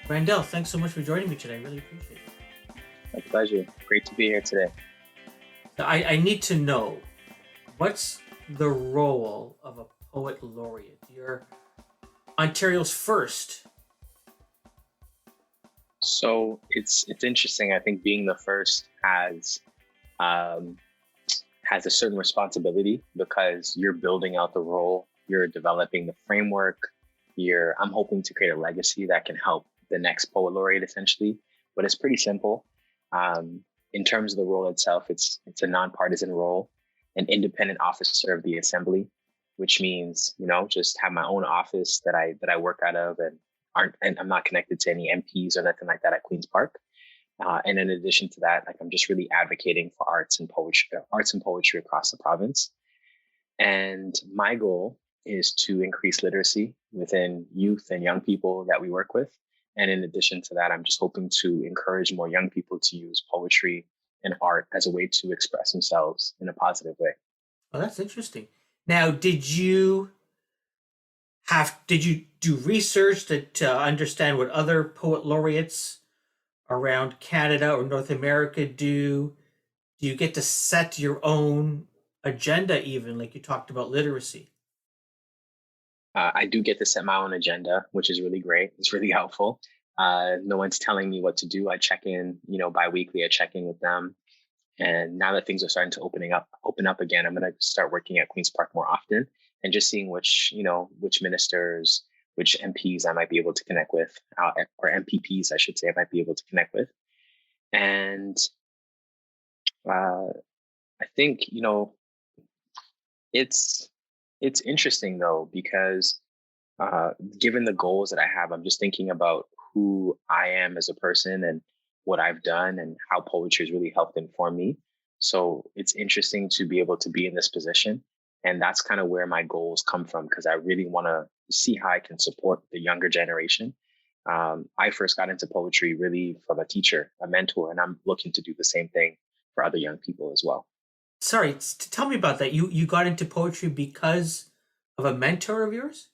Randell, thanks so much for joining me today. I really appreciate it. My pleasure. Great to be here today. So I need to know what's the role of a poet laureate? You're Ontario's first. So it's interesting. I think being the first um, has a certain responsibility because you're building out the role, you're developing the framework. I'm hoping to create a legacy that can help the next poet laureate essentially. But it's pretty simple. Um, in terms of the role itself, it's a nonpartisan role, an independent officer of the assembly, which means just have my own office that I work out of and I'm not connected to any MPs or nothing like that at Queens Park. And in addition to that, like I'm just really advocating for arts and poetry across the province. And my goal is to increase literacy within youth and young people that we work with. And in addition to that, I'm just hoping to encourage more young people to use poetry and art as a way to express themselves in a positive way. Oh, that's interesting. Now, did you do research to understand what other poet laureates around Canada or North America do? Do you get to set your own agenda, even like you talked about literacy? I do get to set my own agenda, which is really great. It's really helpful. No one's telling me what to do. I check in, bi-weekly. I check in with them. And now that things are starting to open up again, I'm going to start working at Queens Park more often and just seeing which ministers, which MPs I might be able to connect with, or MPPs, I should say, I might be able to connect with. And uh, I think, it's it's interesting though because uh, given the goals that I have, I'm just thinking about who I am as a person and what I've done and how poetry has really helped inform me. So it's interesting to be able to be in this position. And that's kind of where my goals come from because I really want to see how I can support the younger generation. I first got into poetry really from a teacher, a mentor, and I'm looking to do the same thing for other young people as well. Sorry, tell me about that. You got into poetry because of a mentor of yours?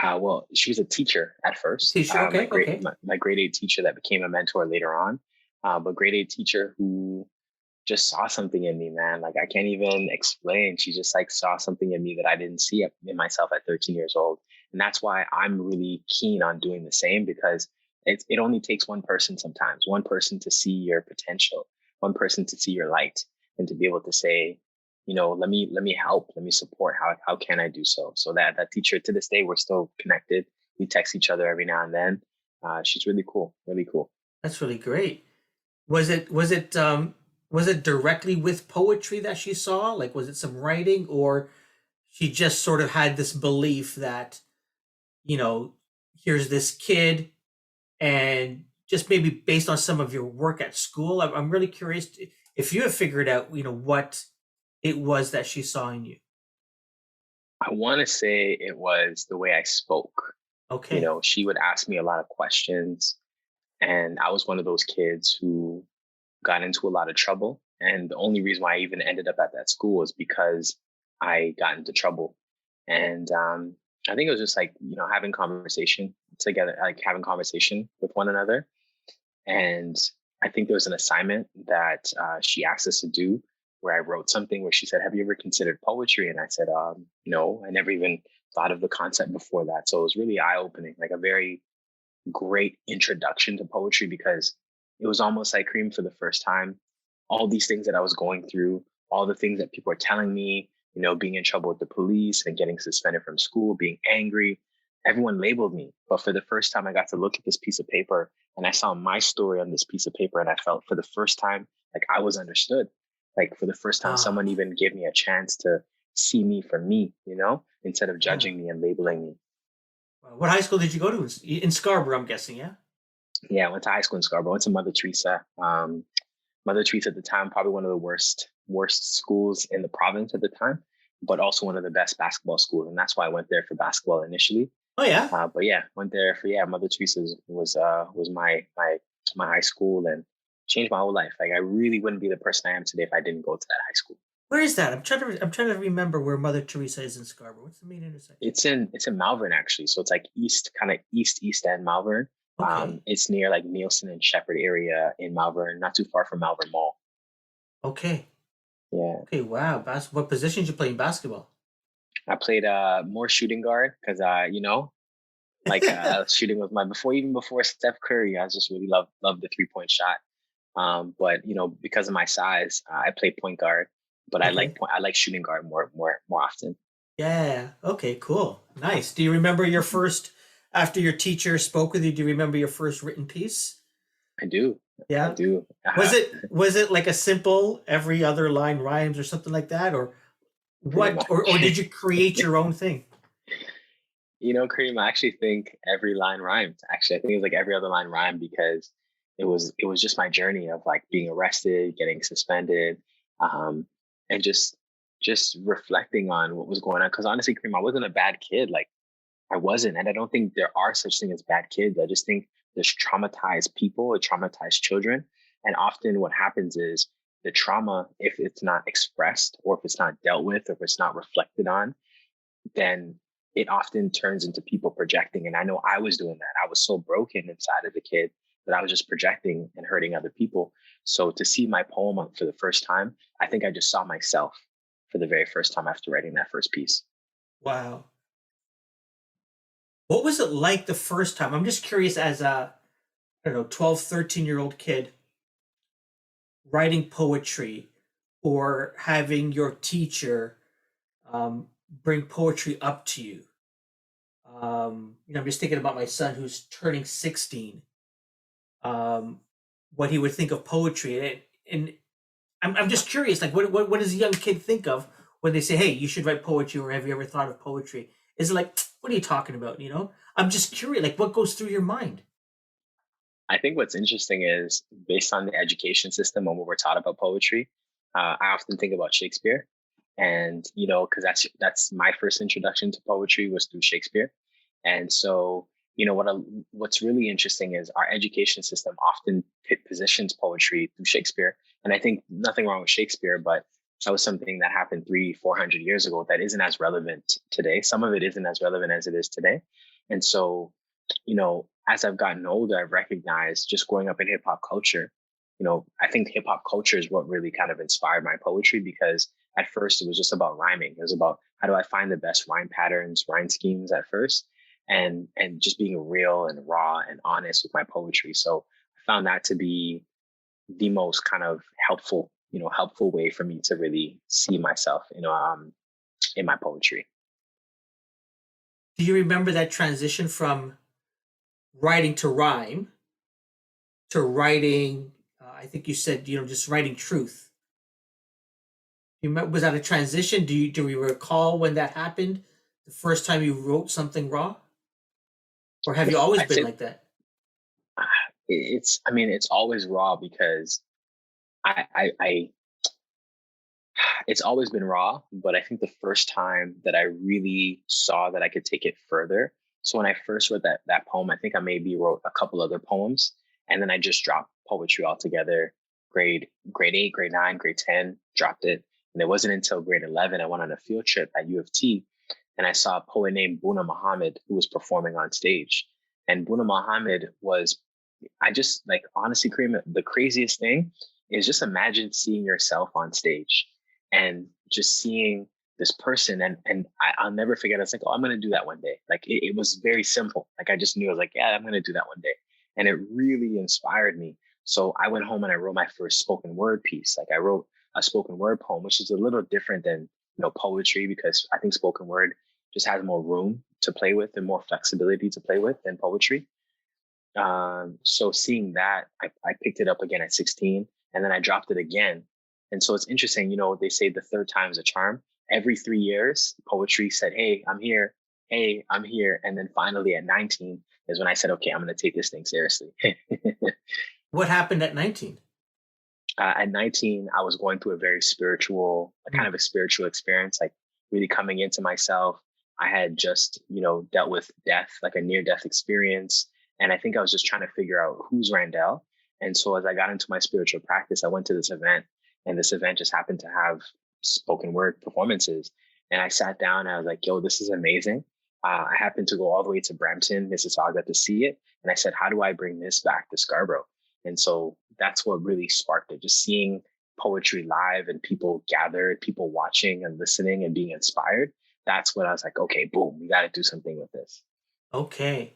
Well, she was a teacher at first. Teacher. My Okay, grade okay. my grade eight teacher that became a mentor later on. But grade eight teacher who just saw something in me, man. Like I can't even explain. She just like saw something in me that I didn't see in myself at 13 years old, and that's why I'm really keen on doing the same because it only takes one person sometimes, one person to see your potential, one person to see your light, and to be able to say, let me help, let me support. How can I do so? So that teacher to this day, we're still connected. We text each other every now and then. She's really cool, really cool. That's really great. Was it directly with poetry that she saw? Like was it some writing or she just sort of had this belief that, you know, here's this kid and just maybe based on some of your work at school, I'm really curious if you have figured out, what it was that she saw in you. I want to say it was the way I spoke. Okay. She would ask me a lot of questions, and I was one of those kids who got into a lot of trouble. And the only reason why I even ended up at that school was because I got into trouble. And I think it was just like, having conversation together, like having conversation with one another. And I think there was an assignment that she asked us to do where I wrote something where she said, "Have you ever considered poetry?" And I said, "No, I never even thought of the concept before that." So it was really eye opening, like a very great introduction to poetry because it was almost like Cream for the first time. All these things that I was going through, all the things that people were telling me, being in trouble with the police and getting suspended from school, being angry, everyone labeled me. But for the first time, I got to look at this piece of paper and I saw my story on this piece of paper. And I felt for the first time, like I was understood. Like for the first time, Ah, someone even gave me a chance to see me for me, instead of yeah. judging me and labeling me. What high school did you go to in Scarborough? I'm guessing, yeah. Yeah, I went to high school in Scarborough. I went to Mother Teresa. Mother Teresa at the time, probably one of the worst schools in the province at the time, but also one of the best basketball schools, and that's why I went there for basketball initially. Oh yeah. But yeah, went there for Mother Teresa's was my high school and changed my whole life. Like I really wouldn't be the person I am today if I didn't go to that high school. Where is that? I'm trying to remember where Mother Teresa is in Scarborough. What's the main intersection? It's in Malvern actually, so it's like east, kind of east end Malvern. Okay. It's near like Nielsen and Shepherd area in Malvern, not too far from Malvern Mall. Okay. Yeah. Okay. Wow. What positions you play in basketball? I played more shooting guard because I was shooting with my before even before Steph Curry, I just really love the 3-point shot. But because of my size, I play point guard, but Okay. I like shooting guard more often. Yeah. Okay. Cool. Nice. Do you remember your first after your teacher spoke with you? Do you remember your first written piece? I do, I Yeah. do. Was it like a simple every other line rhymes or something like that, or Pretty what? Or much. did you create your own thing? Kareem, I actually think every line rhymed. Actually, I think it was like every other line rhymed because it was just my journey of like being arrested, getting suspended, um, and just reflecting on what was going on. Because honestly, Kareem, I wasn't a bad kid. Like I wasn't, and I don't think there are such thing as bad kids. I just think there's traumatized people or traumatized children, and often what happens is the trauma, if it's not expressed or if it's not dealt with or if it's not reflected on, then it often turns into people projecting. And I know I was doing that. I was so broken inside as a kid that I was just projecting and hurting other people. So to see my poem for the first time, I think I just saw myself for the very first time after writing that first piece. Wow. What was it like the first time? I'm just curious as a, I don't know, 12, 13-year-old kid writing poetry or having your teacher bring poetry up to you. I'm just thinking about my son who's turning 16. Um, what he would think of poetry, and I'm just curious, like what does a young kid think of when they say, "Hey, you should write poetry," or "Have you ever thought of poetry?" Is it like, "What are you talking about?" I'm just curious, like what goes through your mind? I think what's interesting is based on the education system and what we're taught about poetry, I often think about Shakespeare. And, because that's my first introduction to poetry was through Shakespeare. And so, what's really interesting is our education system often positions poetry through Shakespeare. And I think nothing wrong with Shakespeare, but that was something that happened 300-400 years ago that isn't as relevant today. Some of it isn't as relevant as it is today. And so, as I've gotten older, I've recognized just growing up in hip hop culture, I think hip hop culture is what really kind of inspired my poetry because at first it was just about rhyming. It was about how do I find the best rhyme patterns, rhyme schemes at first, and just being real and raw and honest with my poetry. So I found that to be the most kind of helpful way for me to really see myself, in my poetry. Do you remember that transition from writing to rhyme to writing? I think you said just writing truth. You remember, was that a transition? Do you recall when that happened? The first time you wrote something raw, or have you always I'd been say like that? it's always raw because I it's always been raw, but I think the first time that I really saw that I could take it further. So when I first wrote that poem, I think I maybe wrote a couple other poems, and then I just dropped poetry altogether. Grade 8, grade 9, grade 10, dropped it. And it wasn't until grade 11 I went on a field trip at U of T, and I saw a poet named Buna Muhammad who was performing on stage. And Buna Muhammad was, I just like honestly, Kareem, the craziest thing is just imagine seeing yourself on stage and just seeing this person I'll never forget. I was like, oh, I'm gonna do that one day. Like it was very simple. Like I just knew I was like, yeah, I'm gonna do that one day. And it really inspired me. So I went home and I wrote my first spoken word piece. Like I wrote a spoken word poem, which is a little different than poetry because I think spoken word just has more room to play with and more flexibility to play with than poetry. So seeing that, I picked it up again at 16 and then I dropped it again. And so it's interesting, they say the third time is a charm. Every 3 years, poetry said, hey, I'm here. Hey, I'm here. And then finally at 19 is when I said, okay, I'm going to take this thing seriously. What happened at 19? At 19, I was going through a very spiritual, a kind Mm. of a spiritual experience, like really coming into myself. I had just, dealt with death, like a near death experience. And I think I was just trying to figure out who's Randell. And so as I got into my spiritual practice, I went to this event, and this event just happened to have spoken word performances. And I sat down and I was like, yo, this is amazing. I happened to go all the way to Brampton, Mississauga to see it. And I said, how do I bring this back to Scarborough? And so that's what really sparked it, just seeing poetry live and people gathered, people watching and listening and being inspired. That's when I was like, okay, boom, we got to do something with this. Okay.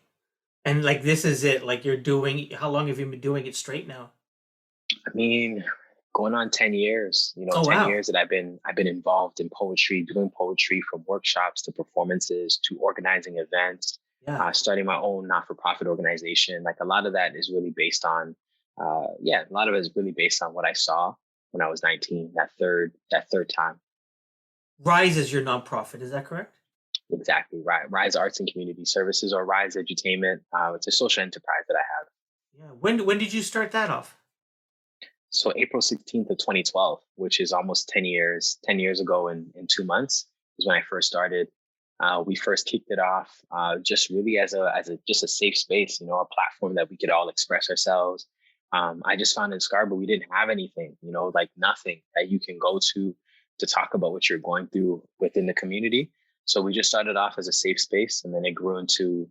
And like this is it. Like you're doing. How long have you been doing it straight now? I mean, going on 10 years, Oh 10 wow. years that I've been involved in poetry, doing poetry from workshops to performances to organizing events, Yeah. starting my own not-for-profit organization. Like a lot of that is really based on, yeah, a lot of it is really based on what I saw when I was 19, that third time. Rise is your nonprofit. Is that correct? Exactly right. Rise Arts and Community Services, or Rise Edutainment. It's a social enterprise that I have. Yeah. When did you start that off? So April 16th of 2012, which is almost 10 years ago in 2 months, is when I first started. We first kicked it off just really as a just a safe space, a platform that we could all express ourselves. I just found in Scarborough we didn't have anything, like nothing that you can go to talk about what you're going through within the community. So we just started off as a safe space, and then it grew into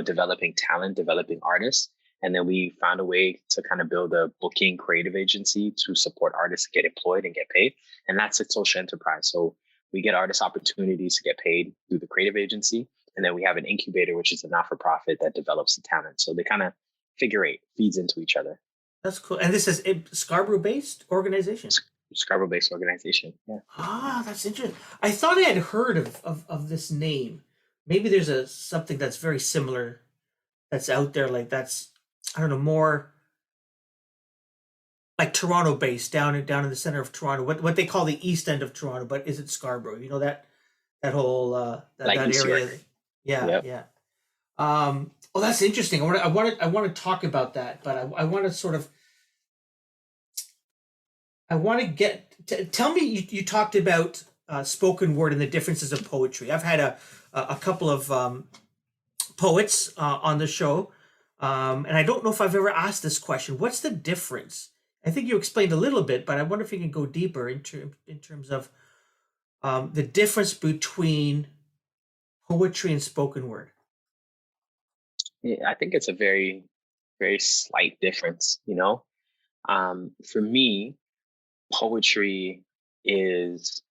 developing talent, developing artists. And then we found a way to kind of build a booking creative agency to support artists to get employed and get paid. And that's a social enterprise. So we get artists opportunities to get paid through the creative agency. And then we have an incubator, which is a not for profit that develops the talent. So they kind of figure eight, feeds into each other. That's cool. And this is a Scarborough based organization. Scarborough based organization. Yeah. Ah, that's interesting. I thought I had heard of this name. Maybe there's a something that's very similar that's out there. Like that's I don't know more like Toronto based down in the center of Toronto. What they call the east end of Toronto, but is it Scarborough? You know that whole Like that East area. York. Yeah, Yep. yeah. Well, that's interesting. I want to talk about that, but I want to sort of I want to tell me you talked about spoken word and the differences of poetry. I've had a couple of poets on the show, and I don't know if I've ever asked this question. What's the difference? I think you explained a little bit, but I wonder if you can go deeper in terms of the difference between poetry and spoken word. Yeah, I think it's a very, very slight difference, For me, poetry is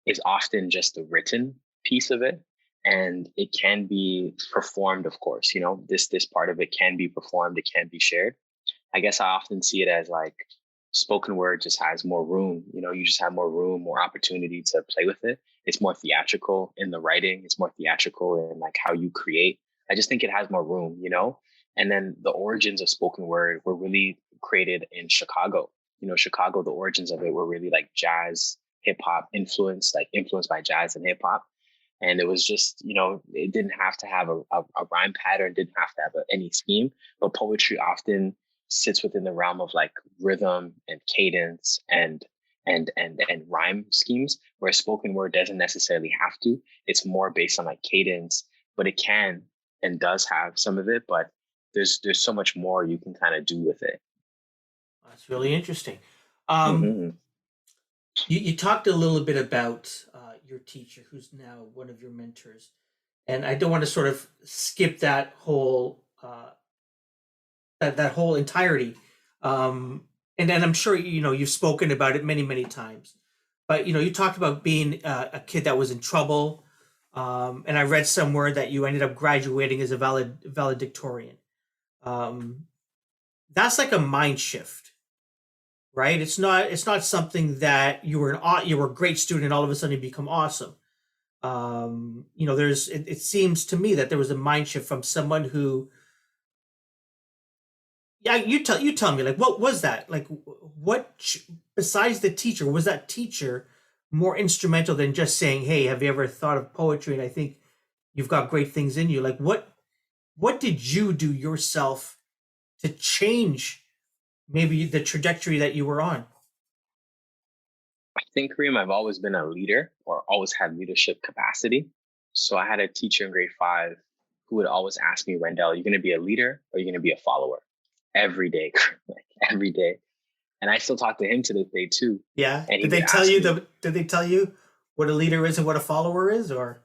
is often just the written piece of it, and it can be performed, of course. This part of it can be performed, it can be shared. I guess I often see it as like spoken word just has more room. You just have more room, more opportunity to play with it. It's more theatrical in the writing, it's more theatrical in like how you create. I just think it has more room. And then the origins of spoken word were really created in Chicago. Chicago, the origins of it were really like jazz, hip hop influenced, like influenced by jazz and hip hop. And it was just, it didn't have to have a rhyme pattern, didn't have to have any scheme, but poetry often sits within the realm of like rhythm and cadence and rhyme schemes, where spoken word doesn't necessarily have to. It's more based on like cadence, but it can and does have some of it, but there's so much more you can kind of do with it. That's really interesting. Um, Hmm. you talked a little bit about your teacher, who's now one of your mentors, and I don't want to sort of skip that whole entirety. And then I'm sure you've spoken about it many times, but you talked about being a kid that was in trouble, and I read somewhere that you ended up graduating as a valedictorian. Um, that's like a mind shift, right? It's not something that you were a great student and all of a sudden you become awesome. It seems to me that there was a mind shift from someone who, yeah, you tell me, like, what was that like? Besides the teacher, was that teacher more instrumental than just saying, hey, have you ever thought of poetry, and I think you've got great things in you? Like, what did you do yourself to change maybe the trajectory that you were on? I think, Kareem, I've always been a leader or always had leadership capacity. So I had a teacher in grade 5 who would always ask me, Randell, are you going to be a leader or are you going to be a follower? Every day, like every day. And I still talk to him to this day too. Yeah, And he would ask me, did they tell you what a leader is and what a follower is, or?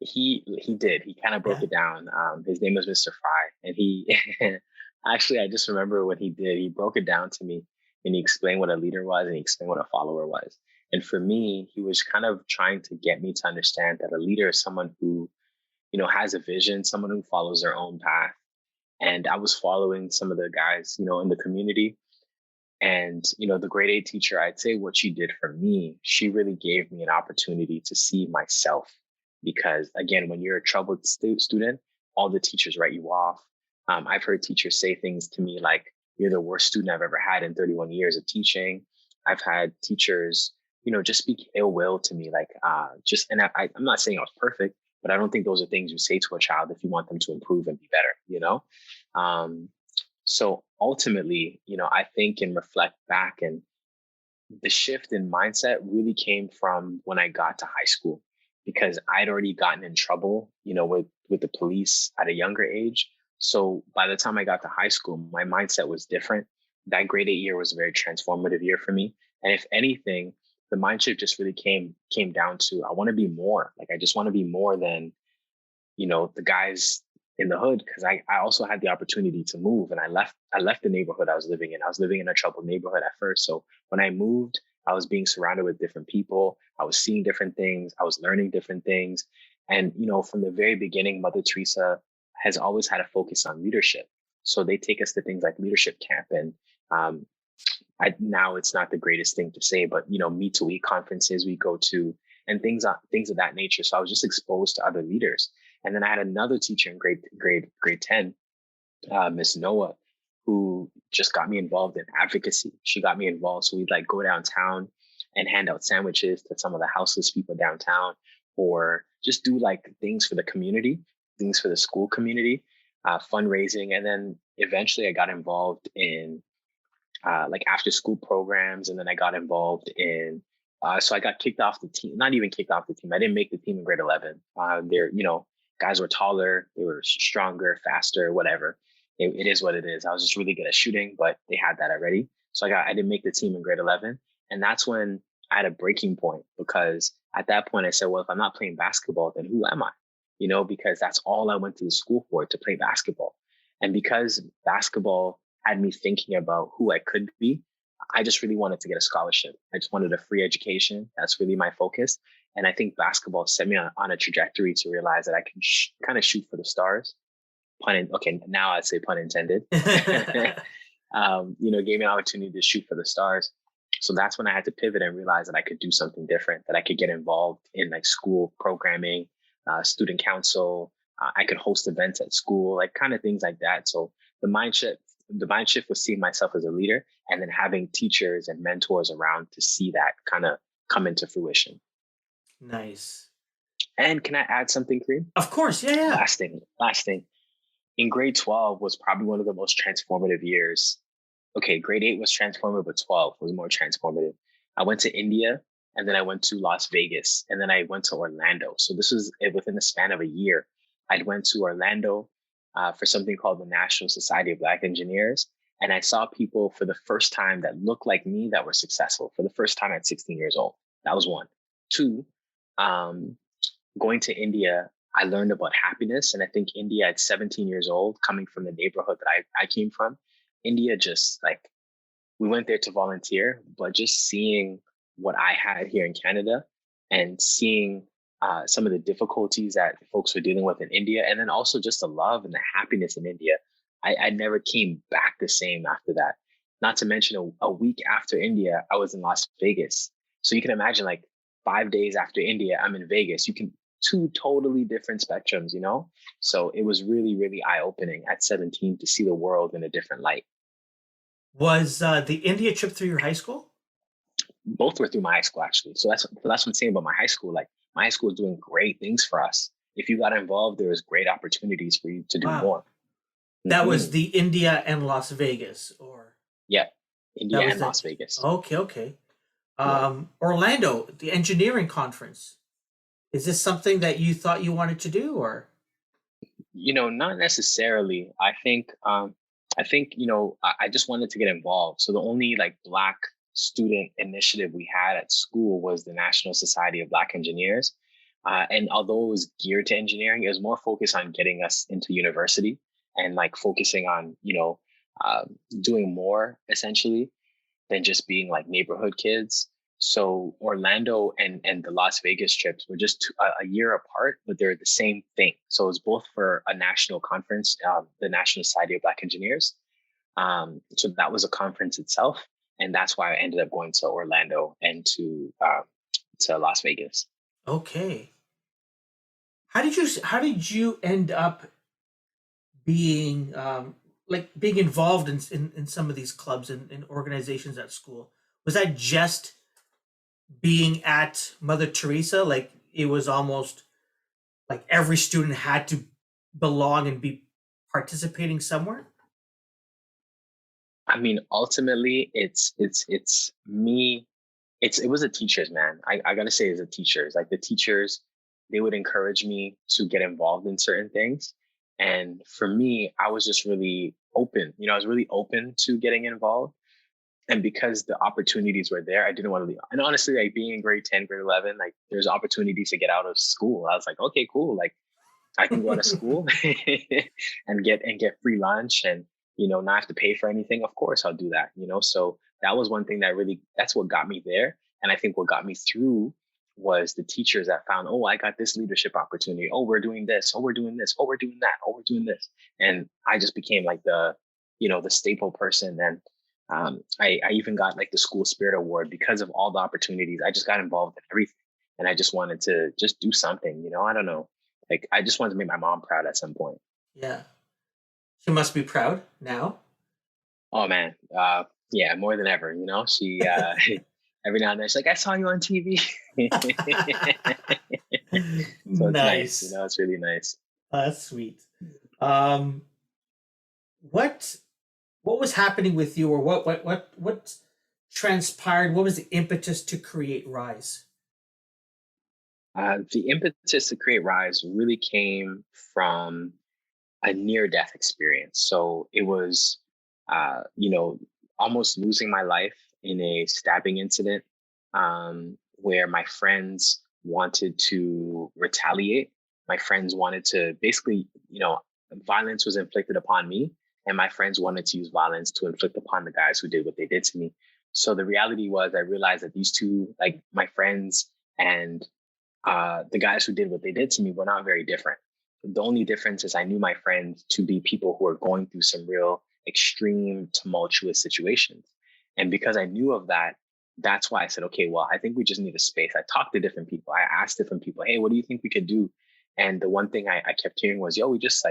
He did. He kind of broke Yeah. it down. His name was Mr. Fry, and he actually, I just remember when he did. He broke it down to me, and he explained what a leader was, and he explained what a follower was. And for me, he was kind of trying to get me to understand that a leader is someone who, has a vision, someone who follows their own path. And I was following some of the guys, in the community. And, the grade 8 teacher, I'd say what she did for me, she really gave me an opportunity to see myself. Because again, when you're a troubled student, all the teachers write you off. I've heard teachers say things to me like, you're the worst student I've ever had in 31 years of teaching. I've had teachers, just speak ill will to me, like, and I'm not saying I was perfect, but I don't think those are things you say to a child if you want them to improve and be better. Um, so ultimately, I think and reflect back, and the shift in mindset really came from when I got to high school, because I'd already gotten in trouble, with the police at a younger age. So by the time I got to high school, my mindset was different. That grade 8 year was a very transformative year for me. And if anything, the mind shift just really came down to, I want to be more. Like, I just want to be more than, the guys in the hood, because I also had the opportunity to move, and I left the neighborhood I was living in. I was living in a troubled neighborhood at first. So when I moved, I was being surrounded with different people. I was seeing different things. I was learning different things. And, from the very beginning, Mother Teresa has always had a focus on leadership. So they take us to things like leadership camp. And um, now it's not the greatest thing to say, but, meet to eat conferences we go to, and things of that nature. So I was just exposed to other leaders. And then I had another teacher in grade 10, Miss Noah, who just got me involved in advocacy. She got me involved. So we'd like go downtown and hand out sandwiches to some of the houseless people downtown, or just do like things for the community, things for the school community, fundraising. And then eventually I got involved in like after school programs. And then I got involved in, so I got kicked off the team, not even kicked off the team. I didn't make the team in grade 11. Guys were taller, they were stronger, faster, whatever. It is what it is. I was just really good at shooting, but they had that already. So I didn't make the team in grade 11. And that's when I had a breaking point, because at that point I said, well, if I'm not playing basketball, then who am I? Because that's all I went to the school for, to play basketball. And because basketball had me thinking about who I could be, I just really wanted to get a scholarship. I just wanted a free education. That's really my focus. And I think basketball set me on a trajectory to realize that I can kind of shoot for the stars. Okay, now I'd say pun intended. Gave me an opportunity to shoot for the stars. So that's when I had to pivot and realize that I could do something different, that I could get involved in like school programming, student council. I could host events at school, like kind of things like that. So the mind shift was seeing myself as a leader, and then having teachers and mentors around to see that kind of come into fruition. Nice. And can I add something, Kareem? Of course, yeah, yeah. Last thing. In grade 12 was probably one of the most transformative years. Okay, grade 8 was transformative, but 12 was more transformative. I went to India, and then I went to Las Vegas, and then I went to Orlando. So this was within the span of a year. I went to Orlando for something called the National Society of Black Engineers. And I saw people for the first time that looked like me that were successful for the first time at 16 years old. That was one. Two, going to India, I learned about happiness. And I think India at 17 years old, coming from the neighborhood that I came from, India just like, we went there to volunteer, but just seeing what I had here in Canada and seeing some of the difficulties that folks were dealing with in India, and then also just the love and the happiness in India, I never came back the same after that. Not to mention a week after India, I was in Las Vegas. So you can imagine like 5 days after India, I'm in Vegas. Two totally different spectrums, So it was really, really eye-opening at 17 to see the world in a different light. Was the India trip through your high school? Both were through my high school, actually. So that's what I'm saying about my high school. Like, my high school is doing great things for us. If you got involved, there was great opportunities for you to do more. That was the India and Las Vegas, or yeah, India and Las Vegas. Okay. Orlando, the engineering conference. Is this something that you thought you wanted to do, or? Not necessarily. I think I just wanted to get involved. So the only like Black student initiative we had at school was the National Society of Black Engineers. And although it was geared to engineering, it was more focused on getting us into university and like focusing on, doing more essentially than just being like neighborhood kids. So Orlando and the Las Vegas trips were just a year apart, but they're the same thing. So it was both for a national conference, the National Society of Black Engineers. So that was a conference itself, and that's why I ended up going to Orlando and to Las Vegas. Okay. How did you end up being like being involved in some of these clubs and organizations at school? Was that just being at Mother Teresa? Like it was almost like every student had to belong and be participating somewhere? I mean, ultimately, it's me. It was the teachers, man. I gotta say, it's the teachers. Like the teachers, they would encourage me to get involved in certain things, and for me, I was just really open. I was really open to getting involved, and because the opportunities were there, I didn't want to leave. And honestly, like being in grade 10, grade 11, like there's opportunities to get out of school. I was like, okay, cool. Like I can go to school and get free lunch and not have to pay for anything. Of course I'll do that. So that was one thing that's what got me there. And I think what got me through was the teachers that found, oh, I got this leadership opportunity. Oh, we're doing this. Oh, we're doing this. Oh, we're doing that. Oh, we're doing this. And I just became like the staple person. And I even got like the school spirit award because of all the opportunities. I just got involved in everything. And I just wanted to just do something, I don't know. Like I just wanted to make my mom proud at some point. Yeah. She must be proud now. Oh man, yeah, more than ever. She every now and then she's like, "I saw you on TV." So it's nice. Nice. It's really nice. That's sweet. Um, what what was happening with you, or what transpired? What was the impetus to create Rise? The impetus to create Rise really came from a near death experience. So it was, almost losing my life in a stabbing incident where my friends wanted to retaliate. My friends wanted to basically, violence was inflicted upon me, and my friends wanted to use violence to inflict upon the guys who did what they did to me. So the reality was, I realized that these two, like my friends and the guys who did what they did to me, were not very different. The only difference is I knew my friends to be people who were going through some real extreme, tumultuous situations. And because I knew of that, that's why I said, okay, well, I think we just need a space. I talked to different people. I asked different people, hey, what do you think we could do? And the one thing I kept hearing was, yo, we just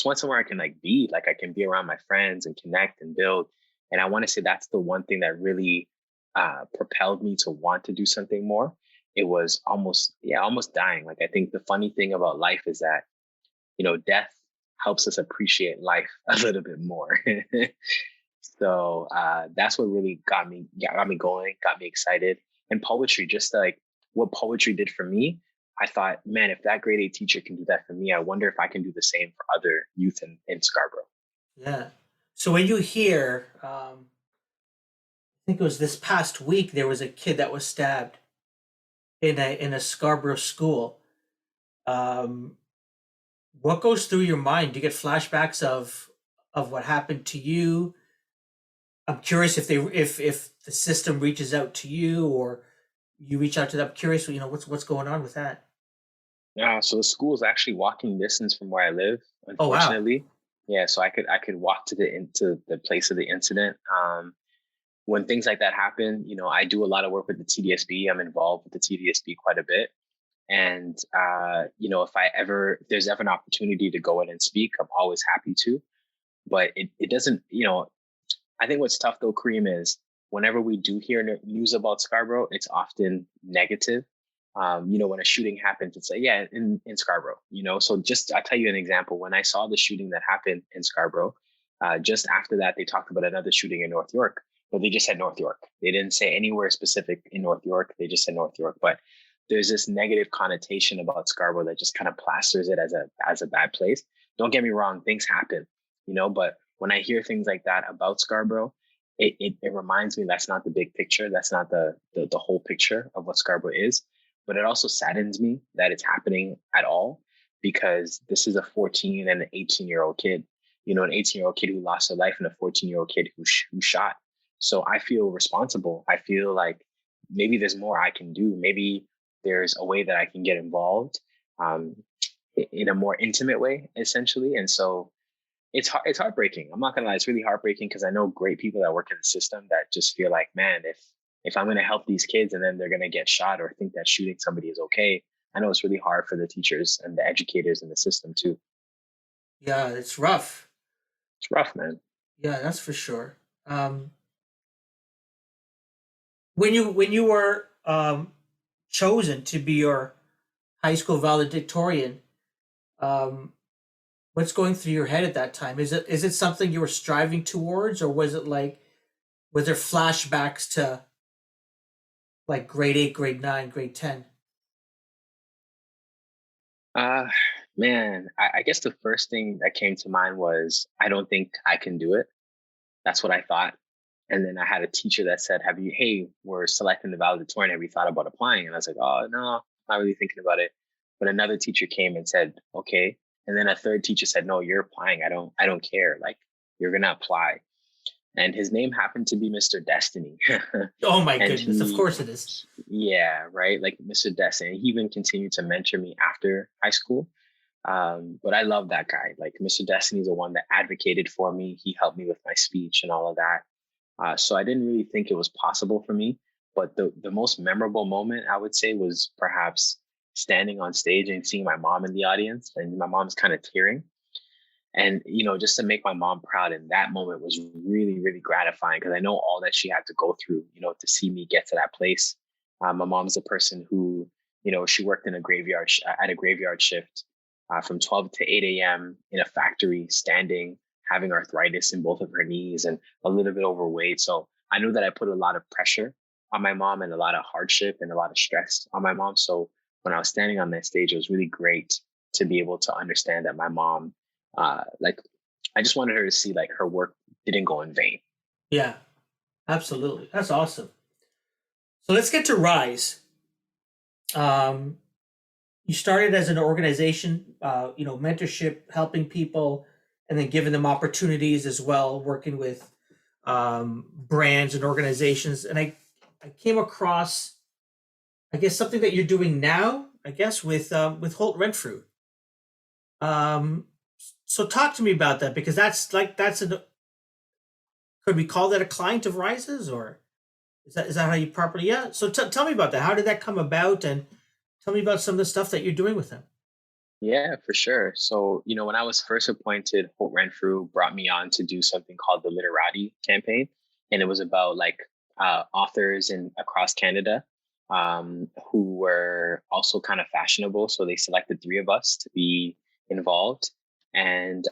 want somewhere I can like be, like I can be around my friends and connect and build. And I want to say that's the one thing that really propelled me to want to do something more. It was almost dying. Like I think the funny thing about life is that death helps us appreciate life a little bit more. So that's what really got me going, got me excited. And poetry, just like what poetry did for me, I thought, man, if that grade 8 teacher can do that for me, I wonder if I can do the same for other youth in Scarborough. Yeah. So when you hear, I think it was this past week, there was a kid that was stabbed in a Scarborough school. Um, what goes through your mind? Do you get flashbacks of what happened to you? I'm curious if the system reaches out to you or you reach out to them. I'm curious, what's going on with that. So the school is actually walking distance from where I live, Oh wow. unfortunately. Yeah, so I could walk to the place of the incident. When things like that happen, I do a lot of work with the TDSB. I'm involved with the TDSB quite a bit. And if there's ever an opportunity to go in and speak, I'm always happy to. But it doesn't, I think what's tough though, Kareem, is whenever we do hear news about Scarborough, it's often negative. When a shooting happens, it's like, yeah, in Scarborough, So I'll tell you an example. When I saw the shooting that happened in Scarborough, just after that, they talked about another shooting in North York, but they just said North York. They didn't say anywhere specific in North York. They just said North York. But there's this negative connotation about Scarborough that just kind of plasters it as a bad place. Don't get me wrong, things happen, but when I hear things like that about Scarborough, it reminds me that's not the big picture. That's not the whole picture of what Scarborough is. but it also saddens me that it's happening at all, because this is a 14 and an 18-year-old kid. An 18-year-old kid who lost their life and a 14-year-old kid who shot. So I feel responsible. I feel like maybe there's more I can do. Maybe there's a way that I can get involved, um, in a more intimate way, essentially. And so it's heartbreaking. I'm not gonna lie, it's really heartbreaking, because I know great people that work in the system that just feel like, man, if I'm gonna help these kids and then they're gonna get shot or think that shooting somebody is okay, I know it's really hard for the teachers and the educators in the system too. Yeah, it's rough. It's rough, man. Yeah, that's for sure. Um, when you were chosen to be your high school valedictorian, um, what's going through your head at that time? Is it something you were striving towards, or was there flashbacks to like grade 8, grade 9, grade 10? Uh Man, I guess the first thing that came to mind was, I don't think I can do it. That's what I thought. And then I had a teacher that said, hey, we're selecting the valedictorian. Have you thought about applying? And I was like, oh, no, not really thinking about it. But another teacher came and said, okay. And then a third teacher said, no, you're applying. I don't care. Like, you're going to apply. And his name happened to be Mr. Destiny. Oh my And goodness! Of course it is. yeah, right. Like Mr. Destiny. He even continued to mentor me after high school. But I love that guy. Like Mr. Destiny is the one that advocated for me. He helped me with my speech and all of that. So I didn't really think it was possible for me. But the most memorable moment, I would say, was perhaps standing on stage and seeing my mom in the audience, and my mom's kind of tearing. And, just to make my mom proud in that moment was really, really gratifying, because I know all that she had to go through, to see me get to that place. My mom's a person who, she worked in a graveyard, at a graveyard shift, from 12 to 8 a.m. in a factory, standing, having arthritis in both of her knees and a little bit overweight. So I knew that I put a lot of pressure on my mom and a lot of hardship and a lot of stress on my mom. So when I was standing on that stage, it was really great to be able to understand that my mom, like, I just wanted her to see like her work didn't go in vain. Yeah, absolutely. That's awesome. So let's get to Rise. Um, you started as an organization, mentorship, helping people, and then giving them opportunities as well, working with brands and organizations. And I came across, I guess, something that you're doing now, I guess, with Holt Renfrew. Um, so talk to me about that, because that's an, could we call that a client of Rises, or is that how you properly? Yeah. So tell me about that. How did that come about, and tell me about some of the stuff that you're doing with them. Yeah, for sure. So, when I was first appointed, Holt Renfrew brought me on to do something called the Literati campaign. And it was about like authors in across Canada, who were also kind of fashionable. So they selected three of us to be involved. And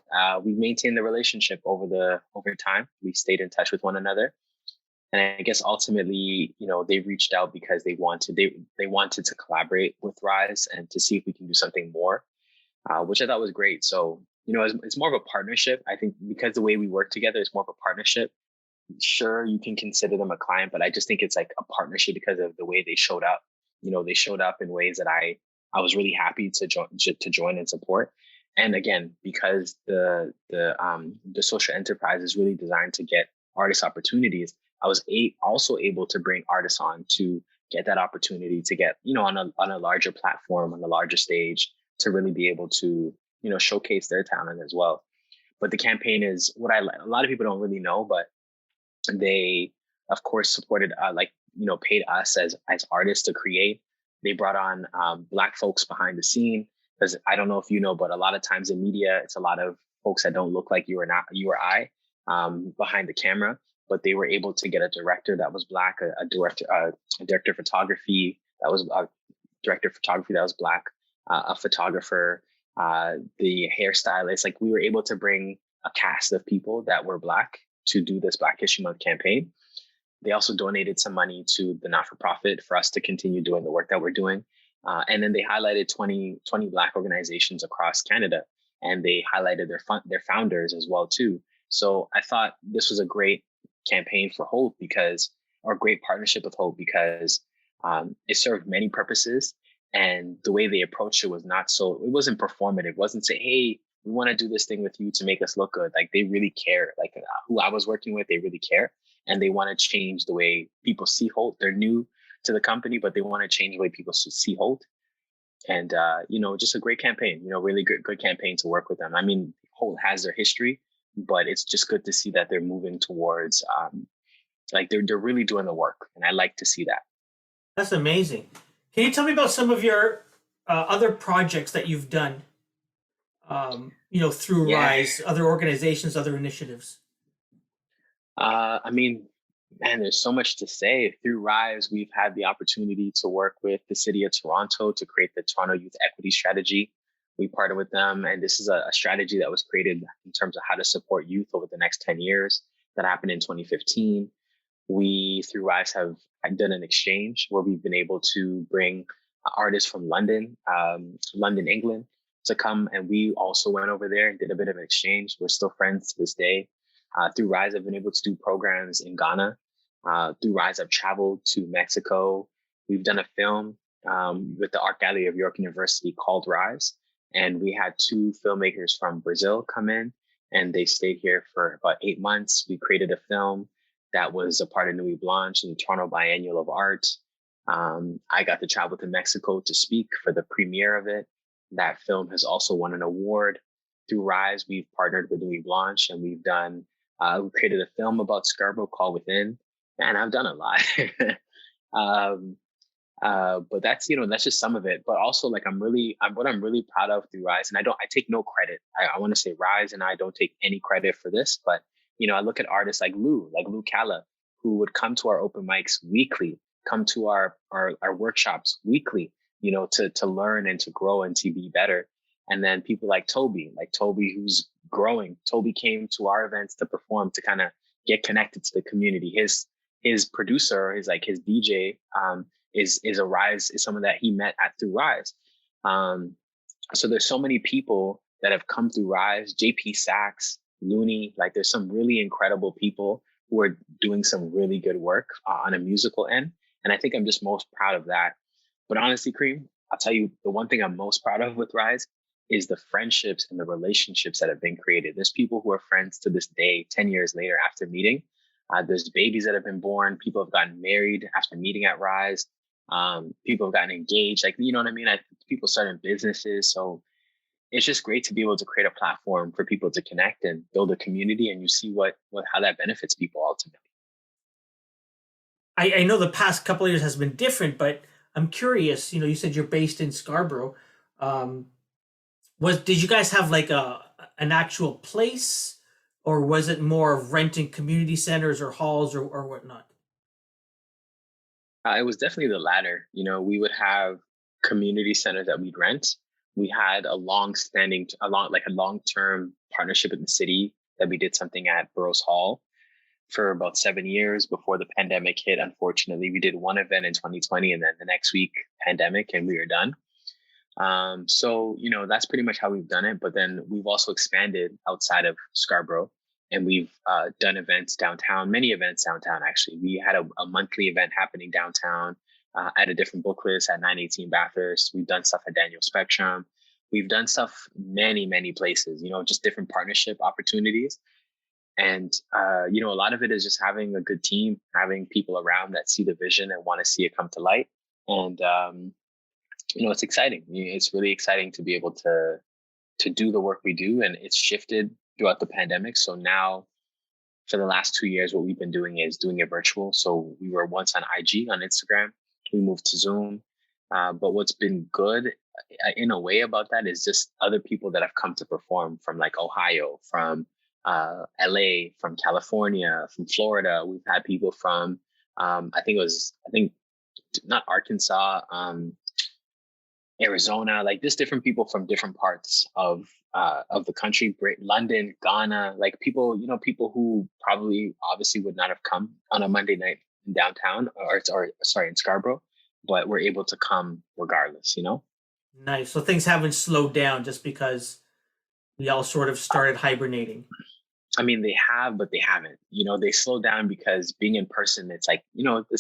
we maintained the relationship over time. We stayed in touch with one another. And I guess ultimately, they reached out because they wanted to collaborate with Rise and to see if we can do something more, which I thought was great. So, it's more of a partnership. I think because the way we work together is more of a partnership. Sure, you can consider them a client, but I just think it's like a partnership because of the way they showed up. They showed up in ways that I was really happy to join and support. And again, because the social enterprise is really designed to get artist opportunities, I was also able to bring artists on to get that opportunity to get, on a larger platform, on a larger stage, to really be able to, showcase their talent as well. But the campaign is what a lot of people don't really know, but they, of course, supported, paid us as artists to create. They brought on Black folks behind the scene, because I don't know if you know, but a lot of times in media, it's a lot of folks that don't look like you or I, behind the camera. But they were able to get a director that was Black, a director of photography that was a director of photography that was Black, a photographer, the hairstylist. Like, we were able to bring a cast of people that were Black to do this Black History Month campaign. They also donated some money to the not-for-profit for us to continue doing the work that we're doing. And then they highlighted 20 Black organizations across Canada, and they highlighted their founders as well too. So I thought this was a great campaign for Hope, or great partnership with Hope, because it served many purposes. And the way they approached it was not so, it wasn't performative. It wasn't say, hey, we want to do this thing with you to make us look good. Like they really care. Like who I was working with, they really care. And they want to change the way people see Holt. They're new to the company, but they want to change the way people see Holt. And, just a great campaign, really good campaign to work with them. I mean, Holt has their history, but it's just good to see that they're moving towards, like they're really doing the work. And I like to see that. That's amazing. Can you tell me about some of your other projects that you've done? Through Yeah. Rise, other organizations, other initiatives. I mean, man, there's so much to say. Through Rise, we've had the opportunity to work with the city of Toronto to create the Toronto Youth Equity Strategy. We partnered with them, and this is a strategy that was created in terms of how to support youth over the next 10 years. That happened in 2015. We, through Rise, have done an exchange where we've been able to bring artists from London, England, to come, and we also went over there and did a bit of an exchange. We're still friends to this day. Through Rise, I've been able to do programs in Ghana. Through Rise, I've traveled to Mexico. We've done a film with the Art Gallery of York University called Rise. And we had two filmmakers from Brazil come in, and they stayed here for about 8 months. We created a film that was a part of Nuit Blanche and the Toronto Biennial of Art. I got to travel to Mexico to speak for the premiere of it. That film has also won an award. Through Rise, we've partnered with Nuit Blanche, and we created a film about Scarborough called Within. And I've done a lot. But that's just some of it. But also, like, what I'm really proud of through Rise, and I take no credit. I want to say Rise and I don't take any credit for this, but I look at artists like Lou Calla, who would come to our open mics weekly, come to our workshops weekly, to learn and to grow and to be better. And then people like Toby, who's growing. Toby came to our events to perform, to kind of get connected to the community. His producer, his DJ, is someone that he met through Rise. So there's so many people that have come through Rise. JP Sachs, Looney, there's some really incredible people who are doing some really good work on a musical end. And I think I'm just most proud of that. But honestly, Kareem, I'll tell you, the one thing I'm most proud of with Rise is the friendships and the relationships that have been created. There's people who are friends to this day, 10 years later after meeting. There's babies that have been born. People have gotten married after meeting at Rise. People have gotten engaged. You know what I mean? People starting businesses. So it's just great to be able to create a platform for people to connect and build a community. And you see how that benefits people ultimately. I know the past couple of years has been different, but I'm curious. You said you're based in Scarborough. Did you guys have an actual place, or was it more of renting community centers or halls or whatnot? It was definitely the latter. We would have community centers that we'd rent. We had a long-term partnership with the city that we did something at Burroughs Hall for about 7 years before the pandemic hit. Unfortunately, we did one event in 2020, and then the next week, pandemic, and we were done. So that's pretty much how we've done it. But then we've also expanded outside of Scarborough, and we've done events downtown, many events downtown, actually. We had a monthly event happening downtown at a different book list at 918 Bathurst. We've done stuff at Daniel Spectrum. We've done stuff many, many places, just different partnership opportunities. And, a lot of it is just having a good team, having people around that see the vision and want to see it come to light. And, it's exciting. It's really exciting to be able to do the work we do. And it's shifted throughout the pandemic. So now for the last 2 years, what we've been doing is doing it virtual. So we were once on IG, on Instagram. We moved to Zoom. But what's been good in a way about that is just other people that have come to perform from Ohio, from LA, from California, from Florida. We've had people from, not Arkansas, Arizona, just different people from different parts of the country, London, Ghana, people who probably obviously would not have come on a Monday night in downtown in Scarborough, but were able to come regardless, Nice. So things haven't slowed down just because we all sort of started hibernating. I mean, they have, but they haven't. They slowed down because being in person, it's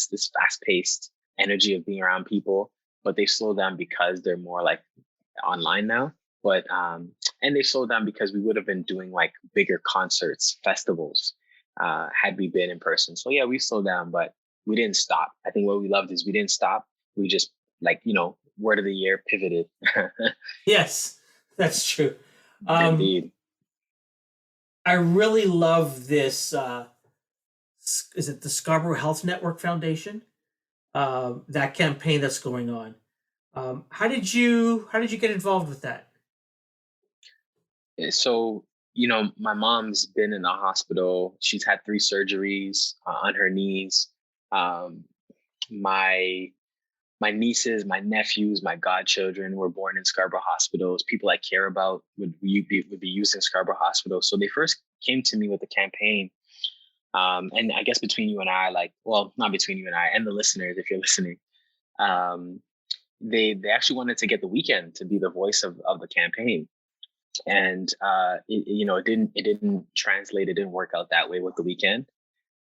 this fast paced energy of being around people. but they slowed down because they're more like online now. But and they slowed down because we would have been doing like bigger concerts, festivals, had we been in person. So yeah, we slowed down, but we didn't stop. I think what we loved is we didn't stop. We just like, word of the year pivoted. Yes, that's true. Um, Indeed. I really love this. Is it the Scarborough Health Network Foundation? That campaign that's going on. How did you get involved with that? So, my mom's been in the hospital. She's had 3 surgeries on her knees. Um, my my nieces, my nephews, my godchildren were born in Scarborough hospitals. People I care about would be using Scarborough Hospital. So they first came to me with the campaign. And I guess between you and I, like, well, not between you and I and the listeners, if you're listening, um, they actually wanted to get the weekend to be the voice of the campaign. And it didn't translate. It didn't work out that way with the weekend.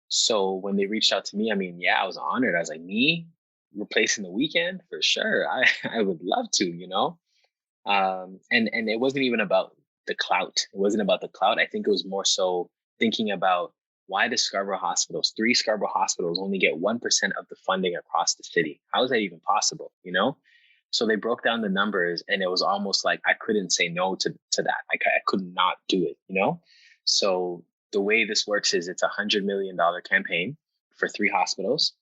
So when they reached out to me, I mean, yeah, I was honored. I was like, me replacing the weekend for sure. I I would love to. And it wasn't even about the clout. It wasn't about the clout. I think it was more so thinking about why the Scarborough hospitals, 3 Scarborough hospitals, only get 1% of the funding across the city. How is that even possible? So they broke down the numbers, and it was almost like I couldn't say no to that. Like I could not do it. So the way this works is it's $100 million campaign for 3 hospitals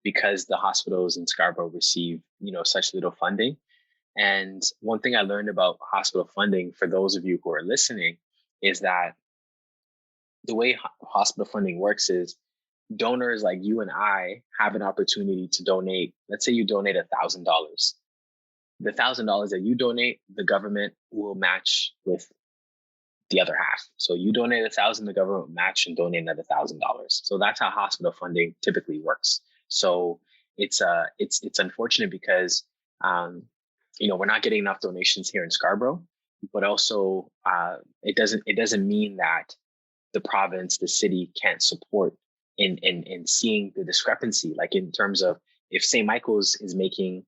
because the hospitals in Scarborough receive, such little funding. And one thing I learned about hospital funding, for those of you who are listening, is that the way hospital funding works is donors like you and I have an opportunity to donate. Let's say you donate $1,000. The $1,000 that you donate, the government will match with the other half. So you donate 1,000, the government will match and donate another $1,000. So that's how hospital funding typically works. So it's unfortunate because we're not getting enough donations here in Scarborough, but also it doesn't mean that the province, the city can't support in seeing the discrepancy, like in terms of if St. Michael's is making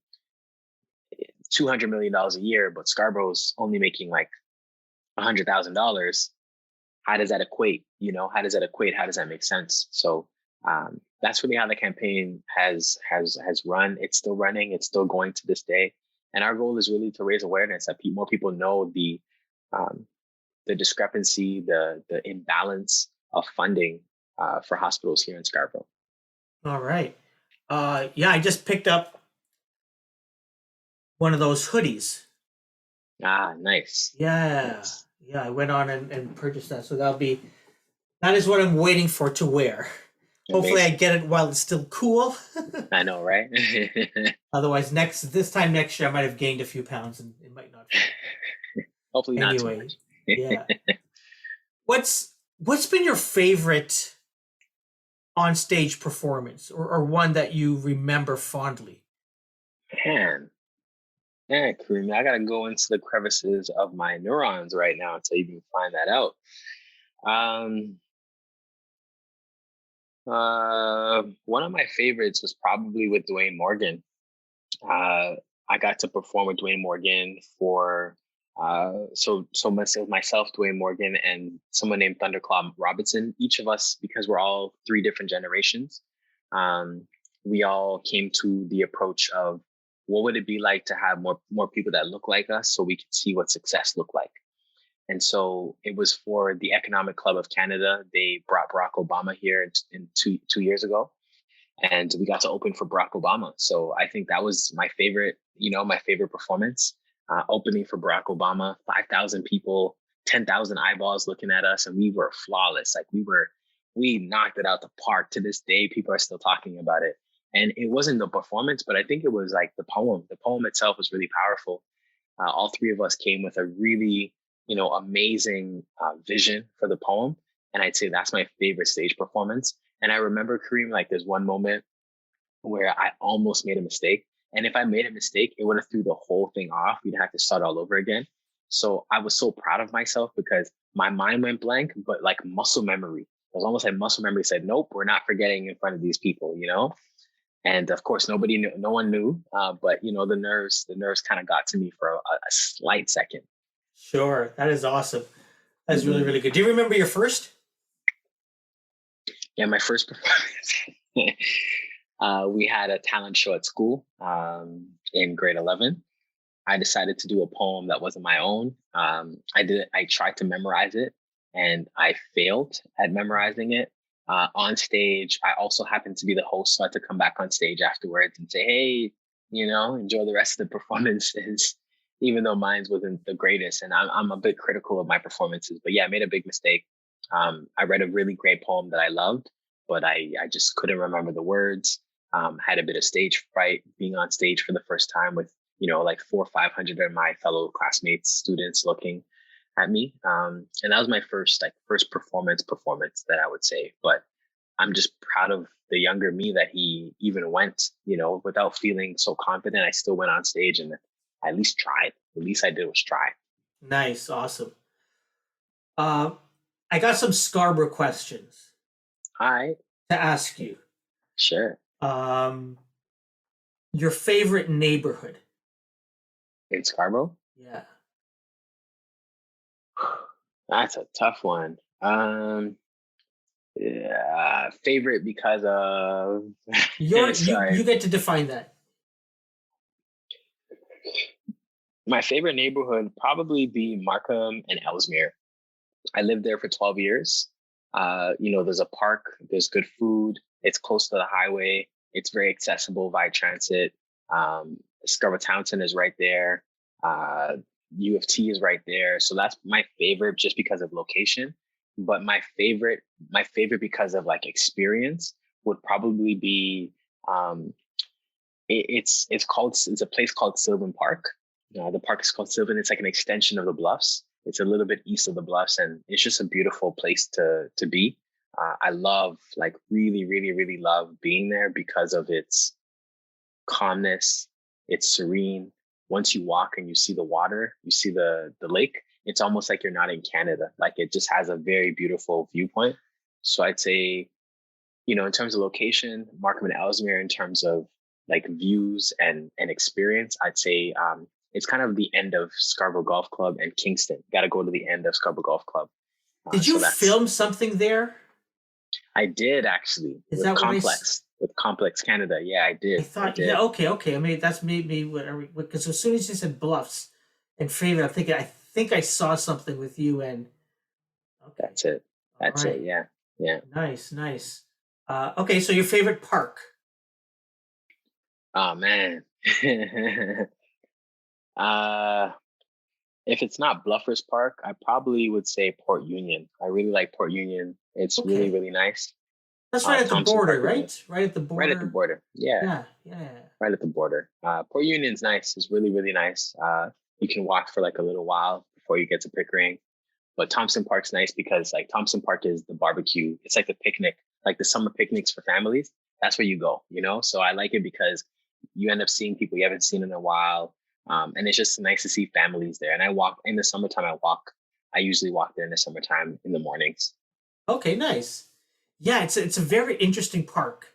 $200 million a year, but Scarborough's only making like $100,000. How does that equate? How does that equate? How does that make sense? So that's really how the campaign has run. It's still running. It's still going to this day. And our goal is really to raise awareness that more people know the discrepancy, the imbalance of funding for hospitals here in Scarborough. All right. Yeah, I just picked up one of those hoodies. Ah, nice, Yeah, nice, yeah. I went on and purchased that, so that is what I'm waiting for to wear. Hopefully, I amazing. get it while it's still cool. I know, right? Otherwise, this time next year, I might have gained a few pounds and it might not fit. Hopefully, not too Anyway, much. yeah. What's been your favorite on stage performance, or one that you remember fondly? Man, yeah, Kareem, I gotta go into the crevices of my neurons right now to even find that out. Um, One of my favorites was probably with Dwayne Morgan. Uh, I got to perform with Dwayne Morgan for myself, Dwayne Morgan, and someone named Thunderclaw Robinson. Each of us, because we're all 3 different generations, um, we all came to the approach of what would it be like to have more people that look like us, so we could see what success looked like. And so it was for the Economic Club of Canada. They brought Barack Obama here in 2 years ago, and we got to open for Barack Obama. So I think that was my favorite performance, opening for Barack Obama. 5,000 people, 10,000 eyeballs looking at us, and we were flawless. Like we knocked it out the park. To this day, people are still talking about it. And it wasn't the performance, but I think it was like the poem. The poem itself was really powerful. All 3 of us came with a really, amazing vision for the poem. And I'd say that's my favorite stage performance. And I remember, Kareem, like there's one moment where I almost made a mistake. And if I made a mistake, it would have threw the whole thing off. We'd have to start all over again. So I was so proud of myself because my mind went blank, but like muscle memory. It was almost like muscle memory said, nope, we're not forgetting in front of these people. And of course, nobody knew, no one knew. But you know, the nerves kind of got to me for a slight second. Sure, that is awesome. That's really, Hmm. really good. Do you remember your first? Yeah, my first performance. We had a talent show at school in grade 11. I decided to do a poem that wasn't my own. I tried to memorize it, and I failed at memorizing it. On stage, I also happened to be the host, so I had to come back on stage afterwards and say, "Hey, you know, enjoy the rest of the performances," even though mine wasn't the greatest. And I'm a bit critical of my performances, but yeah, I made a big mistake. I read a really great poem that I loved, but I just couldn't remember the words. Had a bit of stage fright being on stage for the first time with, you know, like 400 or 500 of my fellow classmates, students looking at me. And that was my first performance that I would say. But I'm just proud of the younger me that he even went, you know, without feeling so confident. I still went on stage and I at least tried. The least I did was try. Nice, awesome. Uh, I got some Scarborough questions All right, to ask you. sure. Um, your favorite neighborhood? In Scarborough, Yeah. that's a tough one. Yeah, favorite because of You sorry. get to define that. My favorite neighborhood probably be Markham and Ellesmere. I lived there for 12 years. You know, there's a park, there's good food, it's close to the highway, it's very accessible by transit. Scarborough Townsend is right there. Uh, U of T is right there. So that's my favorite just because of location. But my favorite because of like experience would probably be um, it's a place called Sylvan Park. The park is called Sylvan. It's like an extension of the Bluffs. It's a little bit east of the Bluffs, and it's just a beautiful place to be. I love, like, really, really, really love being there because of its calmness. It's serene. Once you walk and you see the water, you see the lake. It's almost like you're not in Canada. Like, it just has a very beautiful viewpoint. So I'd say, you know, in terms of location, Markham and Ellesmere, in terms of like views and experience, I'd say it's kind of the end of Scarborough Golf Club and Kingston. Got to go to the end of Scarborough Golf Club. Did you So that's film something there? I did actually Is that what With Complex Canada. Yeah, I I did. I thought? Yeah, did. okay, okay. I mean, that's maybe what because as soon as you said bluffs and favorite, I think I saw something with you and okay, That's it. all That's it. right, Yeah. Yeah. nice, nice. Okay, so your favorite park? Oh man. uh if it's not Bluffers Park, I probably would say Port Union. I really like Port Union. It's really, Okay, really nice. that's right at the Thompson border, Park is nice. right? Right at the Right at the border. border. Yeah, Yeah, yeah. right at the border. Port Union's nice. It's really, really nice. You can walk for like a little while before you get to Pickering. But Thompson Park's nice because like Thompson Park is the barbecue. It's like the picnic, like the summer picnics for families. That's where you go, you know? So I like it because you end up seeing people you haven't seen in a while. And it's just nice to see families there. And I walk in the summertime, I usually walk there in the summertime in the mornings. Okay, nice. Yeah, it's a very interesting park,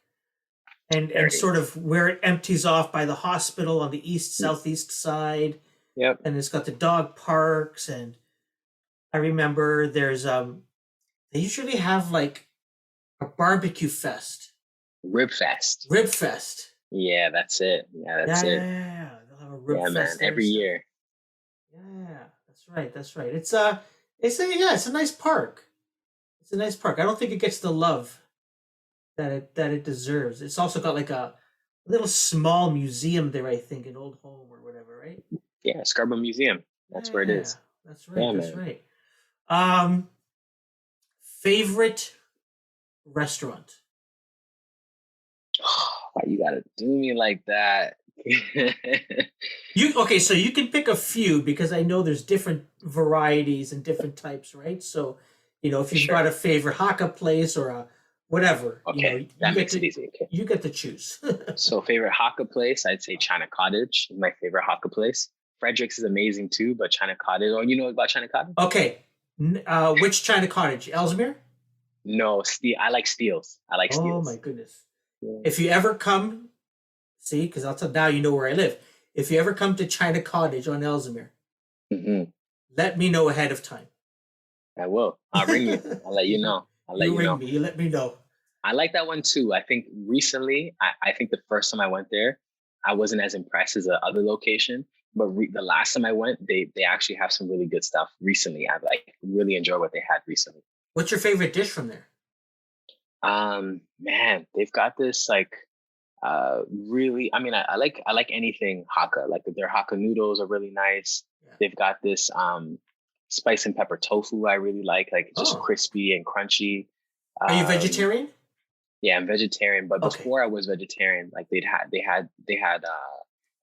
and Very. sort of where it empties off by the hospital on the east Mm. southeast side, Yep. and it's got the dog parks. And I remember there's they usually have like a barbecue fest, Rib Fest. rib fest. Yeah, that's it. Yeah, Yeah, that's yeah, it. yeah, yeah. They'll have a rib Yeah, man. fest there. Every So year. yeah, that's right, that's right. It's a nice park. It's a nice park. I don't think it gets the love that it deserves. It's also got like a little small museum there, I think, an old home or whatever, right? Yeah, Scarborough Museum. That's where it Yeah, is. that's right, Yeah, that's man. right. Um, favorite restaurant? Why you gotta do me like that? You okay? So you can pick a few because I know there's different varieties and different types, right? So, if you've got Sure. a favorite Hakka place or a whatever, Okay, you that get makes it to easy. Okay. you get to choose. So favorite Hakka place, I'd say China Cottage is my favorite Hakka place. Frederick's is amazing too, but China Cottage. Oh, you know about China Cottage? Okay, which China Cottage? Ellesmere? No, Steel. I like Steels. I like Oh my Steels. goodness! Yeah. If you ever come See, because I'll tell now you know where I live. If you ever come to China Cottage on Ellesmere, Hmm. let me know ahead of time. I will. I'll ring you. I'll let you know. I'll let You you ring know. me. You let me know. I like that one too. I think recently, I think the first time I went there, I wasn't as impressed as the other location. But the last time I went, they actually have some really good stuff recently. I like really enjoy what they had recently. What's your favorite dish from there? Man, they've got this like really. I mean, I like anything Hakka. Like their Hakka noodles are really nice. Yeah. They've got this spice and pepper tofu I really like. Like it's just Oh, crispy and crunchy. are you Um, vegetarian? Yeah, I'm vegetarian, but Okay. before I was vegetarian, like they had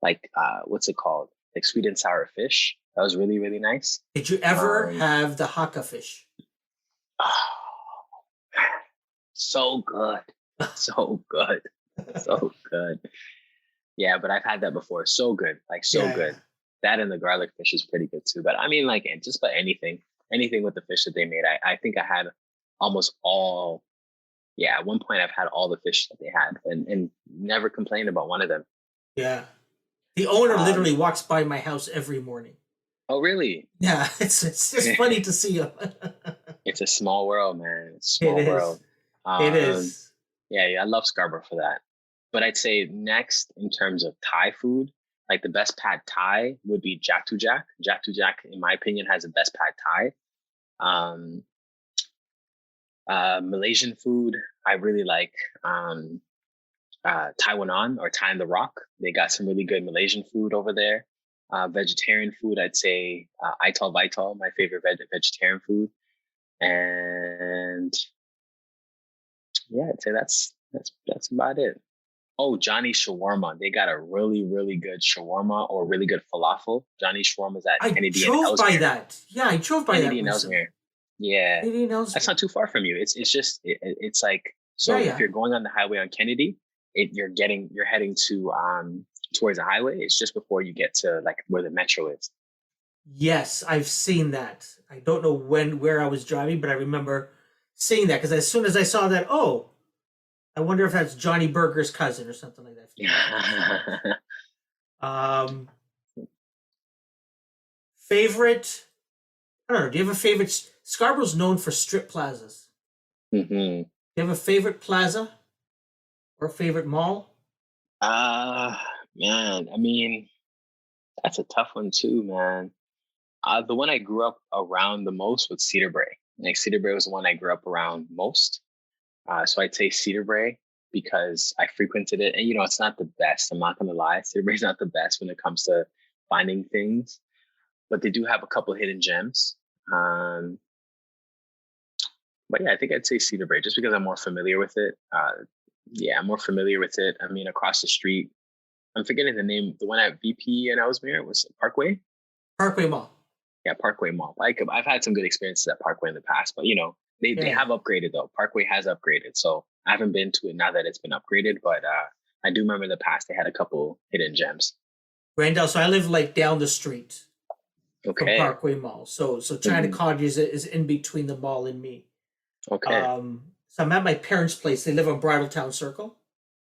like what's it called? Like sweet and sour fish. That was really, really nice. Did you ever Um have the Hakka fish? so good. So good. So good. Yeah, but I've had that before. So good. Like so Yeah, yeah. good. That and the garlic fish is pretty good too. But I mean like just about anything with the fish that they made. I think I had almost all. Yeah, at one point I've had all the fish that they had and never complained about one of them. Yeah. The owner Um, literally walks by my house every morning. oh, really? Yeah, it's just funny to see him. It's a small world, man. It's a It small is. world. It Um, is. yeah, I love Scarborough for that. But I'd say next in terms of Thai food, like the best pad Thai would be Jack to Jack. Jack to Jack, in my opinion, has the best pad Thai. Um, Malaysian food, I really like Taiwan or Thai in the Rock. They got some really good Malaysian food over there. Vegetarian food, I'd say Ital Vital, my favorite vegetarian food. And yeah, I'd say that's about it. Oh, Johnny Shawarma. They got a really, really good shawarma or really good falafel. Johnny Shawarma's at I Kennedy and drove by Ellesmere. that. Yeah, I drove by Kennedy that and recently. Ellesmere. Yeah, Maybe in that's Ellesmere. not too far from you. It's just it's like Yeah, so if yeah. you're going on the highway on Kennedy, you're heading to towards the highway. It's just before you get to like where the metro is. Yes, I've seen that. I don't know where I was driving, but I remember seeing that because as soon as I saw that, oh, I wonder if that's Johnny Burger's cousin or something like that. If you know that place. Um, favorite? I don't know. Do you have a favorite? Scarborough's known for strip plazas. Hmm. Do you have a favorite plaza or favorite mall? Uh man, I mean, that's a tough one too, man. The one I grew up around the most was Cedar Brae. Like Cedar Brae was the one I grew up around most. So I'd say Cedar Brae because I frequented it, and it's not the best. I'm not gonna lie, Cedar Brae's not the best when it comes to finding things, but they do have a couple hidden gems. Um, but yeah, I think I'd say Cedar Brae just because I'm more familiar with it. Yeah, I'm more familiar with it. I mean, across the street, I'm forgetting the name. The one at VP and Ellesmere was Parkway. Parkway Mall. Yeah, Parkway Mall. I've had some good experiences at Parkway in the past, but they Yeah. have upgraded though. Parkway has upgraded, so I haven't been to it now that it's been upgraded. But I do remember in the past they had a couple hidden gems. Randell. So I live like down the street from Okay. Parkway Mall. So China Hmm. Cottage is in between the mall and me. Okay. So I'm at my parents' place. They live on Bridletown Circle.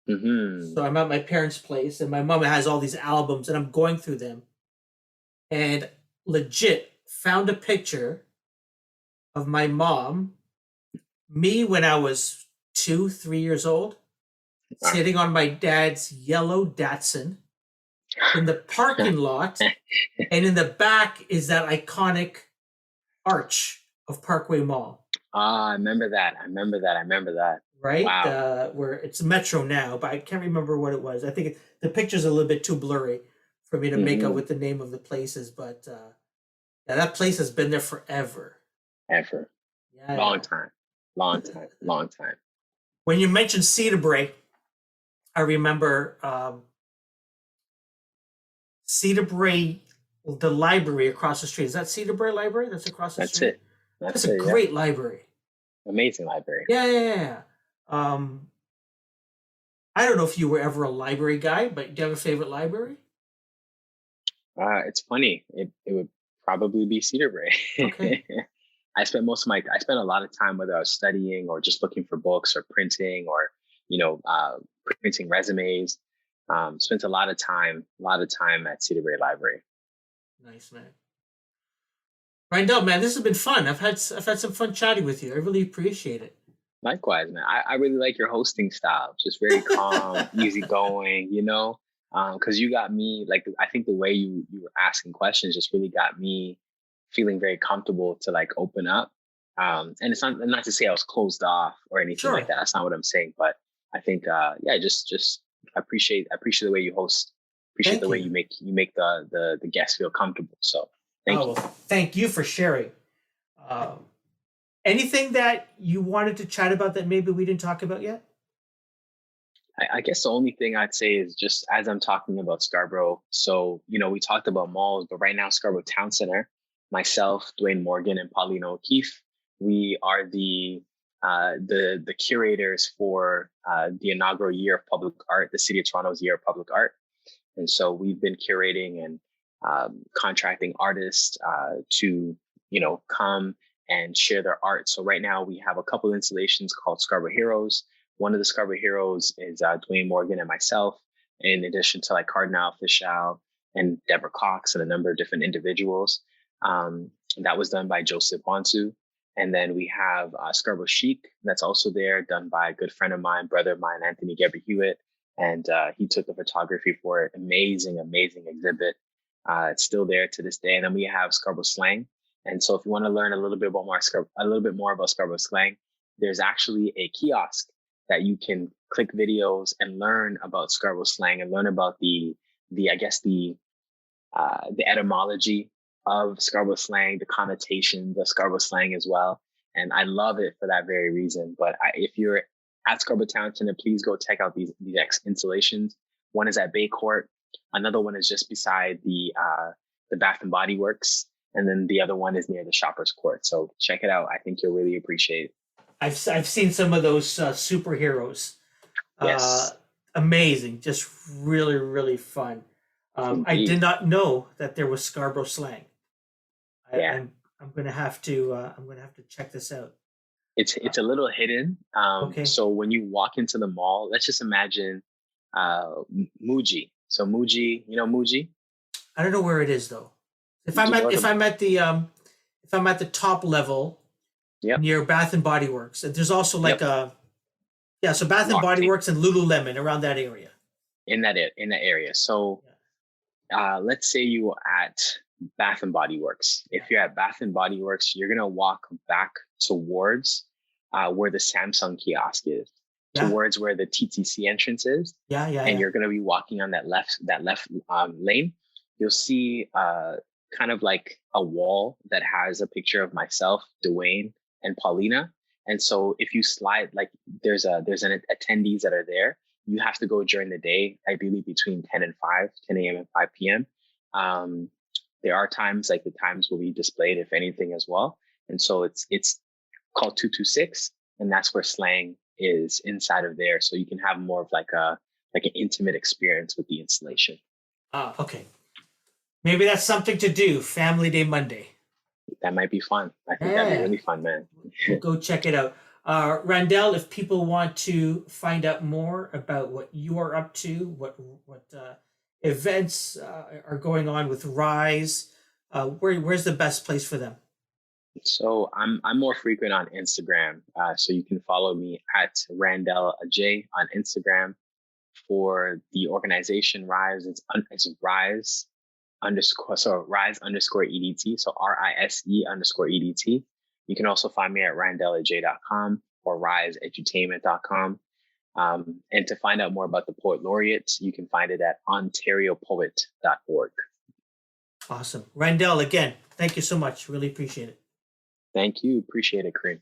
Hmm. So I'm at my parents' place, and my mom has all these albums, and I'm going through them, and legit found a picture of my mom, me when I was 2, 3 years old, Wow. sitting on my dad's yellow Datsun in the parking lot, and in the back is that iconic arch of Parkway Mall, I remember that. I remember that. I remember that. right? Wow. Where it's Metro now, but I can't remember what it was. I think the picture's a little bit too blurry for me to make out Hmm. what the name of the places, but yeah, that place has been there forever. Ever. Yeah, Long yeah. time. Long time. Long time. When you mentioned Cedar Brae, I remember Cedar Brae, the library across the street. Is that Cedar Brae Library that's across the That's street? it. That's That's a it. Yeah. great library. Amazing library. Yeah, yeah, yeah. Um, I don't know if you were ever a library guy, but do you have a favorite library? It's funny. It would probably be Cedar Okay. Brae. I spent a lot of time whether I was studying or just looking for books or printing or printing resumes. Spent a lot of time at Cedar Bay Library. Nice, man. Randell, man, this has been fun. I've had some fun chatting with you. I really appreciate it. Likewise, man. I really like your hosting style. Just very calm, easygoing, you know? Because you got me, like, I think the way you were asking questions just really got me feeling very comfortable to like open up. And it's not to say I was closed off or anything like Sure. that. That's not what I'm saying. But I think, yeah, just I appreciate the way you host. Appreciate Thank the way you. you make the guests feel comfortable. So thank Oh, you. well, thank you for sharing. Um, Anything that you wanted to chat about that maybe we didn't talk about yet? I guess the only thing I'd say is just as I'm talking about Scarborough. So, you know, we talked about malls, but right now, Scarborough Town Center, myself, Dwayne Morgan, and Paulina O'Keefe, we are the curators for the inaugural year of public art, the City of Toronto's Year of Public Art. And so we've been curating and contracting artists to, you know, come and share their art. So right now we have a couple installations called Scarborough Heroes. One of the Scarborough Heroes is Dwayne Morgan and myself, in addition to like Cardinal Fischel and Deborah Cox and a number of different individuals. That was done by Joseph Bonsu. And then we have Scarborough Chic, that's also there, done by a good friend of mine, brother of mine, Anthony Geber Hewitt. And he took the photography for it. Amazing, amazing exhibit. It's still there to this day. And then we have Scarborough Slang. And so if you want to learn a little bit more about Scarborough Slang, there's actually a kiosk that you can click videos and learn about Scarborough Slang and learn about the I guess the etymology of Scarborough Slang, the connotations of Scarborough Slang as well. And I love it for that very reason. But if you're at Scarborough Town Center, please go check out these installations. One is at Bay Court. Another one is just beside the Bath and Body Works. And then the other one is near the Shoppers Court. So check it out. I think you'll really appreciate it. I've seen some of those superheroes. Uh, Yes, Amazing, just really really fun. I indeed. did not know that there was Scarborough slang. Yeah. I'm gonna I'm gonna have to check this out. Uh, It's a little hidden. okay, So when you walk into the mall, let's just imagine Muji. So Muji, you know Muji? I don't know where it is though. Do you know If the? I'm at the if I'm at the top level Yep, near Bath and Body Works, there's also like yep. a yeah. So Bath and Body Walking Works and Lululemon around that area. in that area. So Yeah, let's say you were at Bath and Body Works. If yeah, you're at Bath and Body Works, you're gonna walk back towards where the Samsung kiosk is, yeah, towards where the TTC entrance is, yeah, yeah, and yeah. you're gonna be walking on that left lane. You'll see kind of like a wall that has a picture of myself, Dwayne, and Paulina. And so if you slide, like there's an attendees that are there. You have to go during the day, ideally between 10 and 5, 10 a.m. and 5 p.m. Um, there are times like the times will be displayed, if anything, as well. And so it's called 226, and that's where slang is inside of there. So you can have more of like an intimate experience with the installation. Okay. Maybe that's something to do. Family Day Monday. That might be fun. I think that'd be Yeah, really fun, man. we'll go check it out. Randell, if people want to find out more about what you are up to, what events are going on with Rise, where's the best place for them? So I'm more frequent on Instagram. So you can follow me at Randell Adjei on Instagram. For the organization Rise, it's Rise underscore EDT. So RISE underscore EDT. You can also find me at randelladj.com or riseedutainment.com. And to find out more about the Poet Laureate, you can find it at ontariopoet.org. Awesome. Randell, again, thank you so much. Really appreciate it. Thank you. Appreciate it, Kareem.